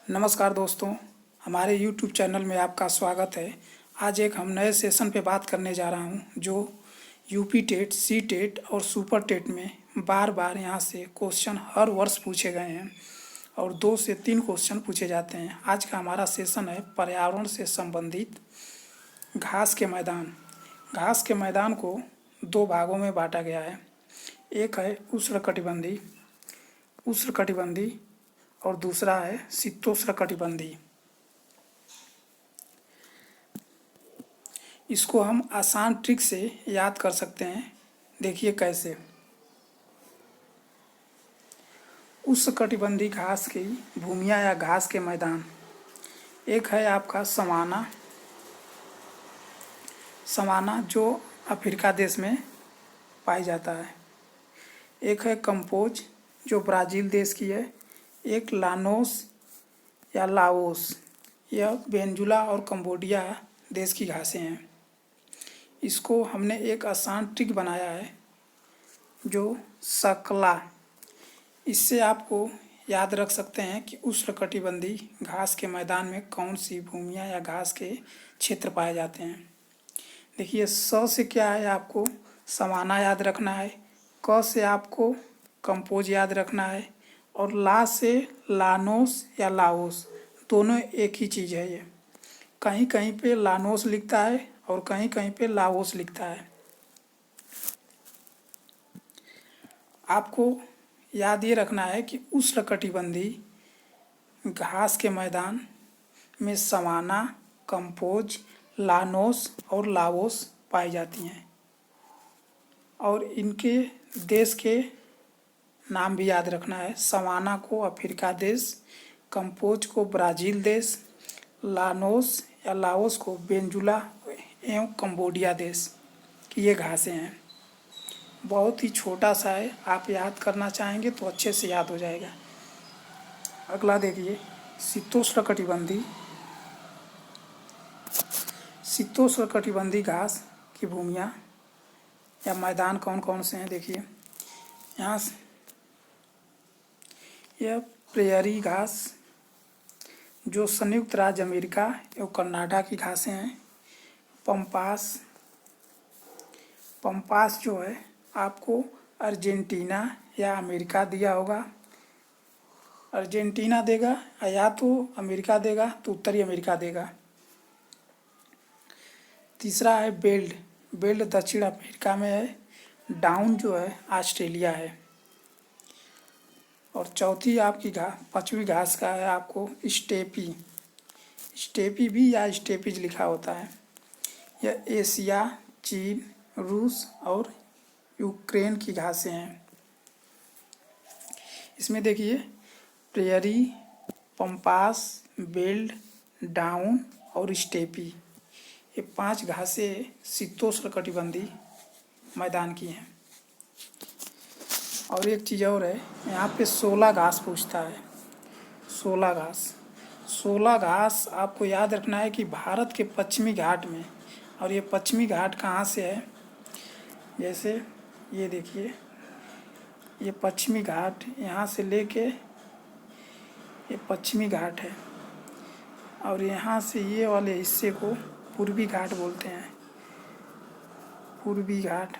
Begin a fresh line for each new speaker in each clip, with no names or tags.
नमस्कार दोस्तों, हमारे YouTube चैनल में आपका स्वागत है। आज एक हम नए सेशन पे बात करने जा रहा हूँ जो यूपी टेट, सी टेट और सुपर टेट में बार बार यहाँ से क्वेश्चन हर वर्ष पूछे गए हैं और 2 से 3 क्वेश्चन पूछे जाते हैं। आज का हमारा सेशन है पर्यावरण से संबंधित घास के मैदान। घास के मैदान को 2 भागों में बांटा गया है। एक है उष्णकटिबंधीय और दूसरा है शीतोष्णकटिबंधीय। इसको हम आसान ट्रिक से याद कर सकते हैं। देखिए कैसे। उष्णकटिबंधीय घास की भूमियाँ या घास के मैदान, एक है आपका सवाना जो अफ्रीका देश में पाई जाता है। एक है कंपोज जो ब्राज़ील देश की है। एक लानोस या लाओस, यह वेनेजुला और कंबोडिया देश की घासें हैं। इसको हमने एक आसान ट्रिक बनाया है जो सकला। इससे आपको याद रख सकते हैं कि उष्णकटिबंधीय घास के मैदान में कौन सी भूमियाँ या घास के क्षेत्र पाए जाते हैं। देखिए, स से क्या है, आपको सवाना याद रखना है। क से आपको कंपोज याद रखना है और ला से लानोस या लाओस, दोनों एक ही चीज़ है। ये कहीं कहीं पे लानोस लिखता है और कहीं कहीं पे लाओस लिखता है। आपको याद ये रखना है कि उष्णकटिबंधीय घास के मैदान में सवाना, कंपोज, लानोस और लाओस पाई जाती हैं और इनके देश के नाम भी याद रखना है। सवाना को अफ्रीका देश, कंपोज को ब्राज़ील देश, लानोस या लाओस को वेनेजुला एवं कंबोडिया देश की ये घासें हैं। बहुत ही छोटा सा है, आप याद करना चाहेंगे तो अच्छे से याद हो जाएगा। अगला देखिए, शीतोष्णकटिबंधीय घास की भूमियाँ या मैदान कौन कौन से हैं। देखिए, यहाँ यह प्रेयरी घास जो संयुक्त राज्य अमेरिका एवं कनाडा की घासें हैं। पंपास जो है आपको अर्जेंटीना या अमेरिका दिया होगा। अर्जेंटीना देगा या तो अमेरिका देगा तो उत्तरी अमेरिका देगा। तीसरा है बेल्ट दक्षिण अमेरिका में है। डाउन जो है ऑस्ट्रेलिया है। और चौथी आपकी पांचवी घास का है आपको स्टेपी भी या स्टेपीज लिखा होता है। यह एशिया, चीन, रूस और यूक्रेन की घासें हैं। इसमें देखिए, प्रेयरी, पंपास, बेल्ट, डाउन और स्टेपी, ये 5 घासें शीतोष्णकटिबंधीय मैदान की हैं। और एक चीज़ और है, यहाँ पे 16 घास पूछता है। 16 घास आपको याद रखना है कि भारत के पश्चिमी घाट में, और ये पश्चिमी घाट कहाँ से है। जैसे ये देखिए, ये पश्चिमी घाट यहाँ से लेके ये पश्चिमी घाट है और यहाँ से ये वाले हिस्से को पूर्वी घाट बोलते हैं। पूर्वी घाट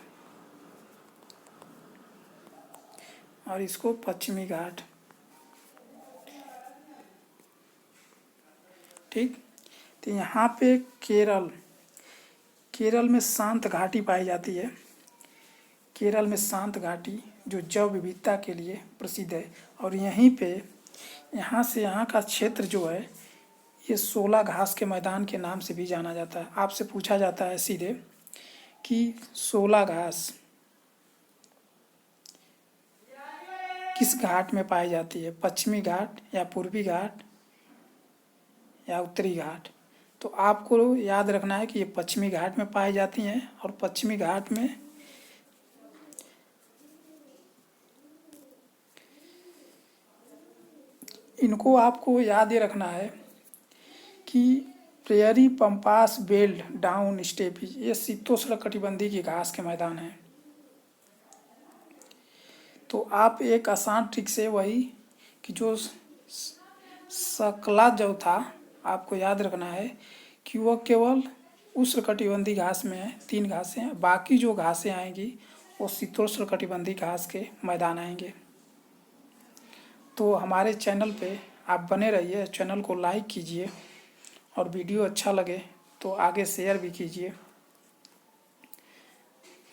और इसको पश्चिमी घाट। ठीक, तो यहाँ पे केरल में शांत घाटी पाई जाती है। केरल में शांत घाटी जो जैव विविधता के लिए प्रसिद्ध है। और यहीं पे यहाँ से यहाँ का क्षेत्र जो है ये 16 घास के मैदान के नाम से भी जाना जाता है। आपसे पूछा जाता है सीधे कि 16 घास किस घाट में पाई जाती है, पश्चिमी घाट या पूर्वी घाट या उत्तरी घाट। तो आपको याद रखना है कि ये पश्चिमी घाट में पाई जाती हैं और पश्चिमी घाट में इनको आपको याद ये रखना है कि prairie, pampas, belt, down, steppe, ये शीतोष्णकटिबंधीय की घास के मैदान हैं। तो आप एक आसान ट्रिक से वही कि जो सकला जो था, आपको याद रखना है कि वह केवल उष्णकटिबंधीय घास में है, 3 घासें हैं। बाकी जो घासें आएंगी वो शीतोष्णकटिबंधीय घास के मैदान आएंगे। तो हमारे चैनल पे आप बने रहिए, चैनल को लाइक कीजिए और वीडियो अच्छा लगे तो आगे शेयर भी कीजिए।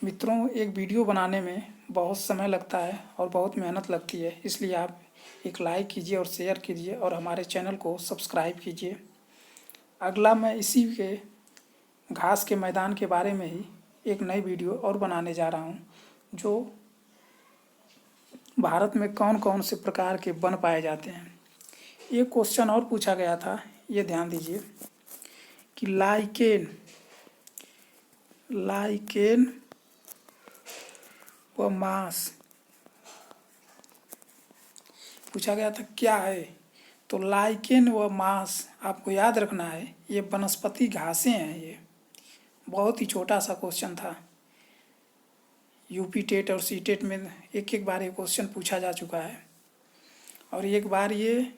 मित्रों, एक वीडियो बनाने में बहुत समय लगता है और बहुत मेहनत लगती है, इसलिए आप एक लाइक कीजिए और शेयर कीजिए और हमारे चैनल को सब्सक्राइब कीजिए। अगला मैं इसी के घास के मैदान के बारे में ही एक नई वीडियो और बनाने जा रहा हूँ, जो भारत में कौन कौन से प्रकार के वन पाए जाते हैं। एक क्वेश्चन और पूछा गया था, ये ध्यान दीजिए कि लाइकेन व मांस पूछा गया था क्या है। तो लाइकेन व मांस आपको याद रखना है, ये वनस्पति घासें हैं। ये बहुत ही छोटा सा क्वेश्चन था। यूपी टेट और सी टेट में एक बार ये क्वेश्चन पूछा जा चुका है और एक बार ये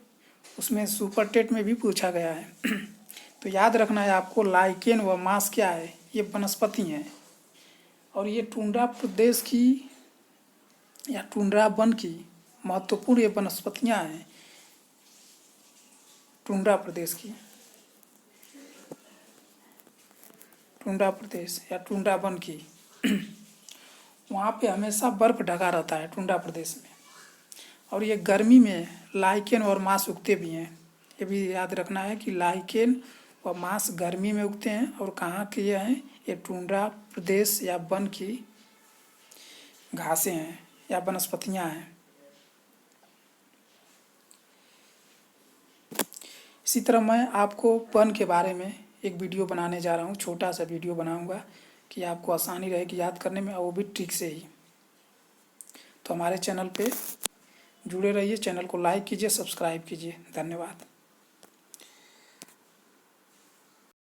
उसमें सुपर टेट में भी पूछा गया है। तो याद रखना है आपको, लाइकेन व मांस क्या है, ये वनस्पति हैं और ये टुंड्रा प्रदेश की या टुंड्रा वन की महत्वपूर्ण ये वनस्पतियाँ हैं। टुंड्रा प्रदेश की, टुंड्रा प्रदेश या टुंड्रा वन की वहाँ पे हमेशा बर्फ़ ढका रहता है टुंड्रा प्रदेश में, और ये गर्मी में लाइकेन और मांस उगते भी हैं। ये भी याद रखना है कि लाइकेन और मांस गर्मी में उगते हैं और कहाँ के ये हैं, ये टुंड्रा प्रदेश या वन की घासें हैं या वनस्पतियाँ हैं। इसी तरह मैं आपको वन के बारे में एक वीडियो बनाने जा रहा हूँ, छोटा सा वीडियो बनाऊँगा कि आपको आसानी रहेगी याद करने में, और वो भी ट्रिक से ही। तो हमारे चैनल पे जुड़े रहिए, चैनल को लाइक कीजिए, सब्सक्राइब कीजिए। धन्यवाद।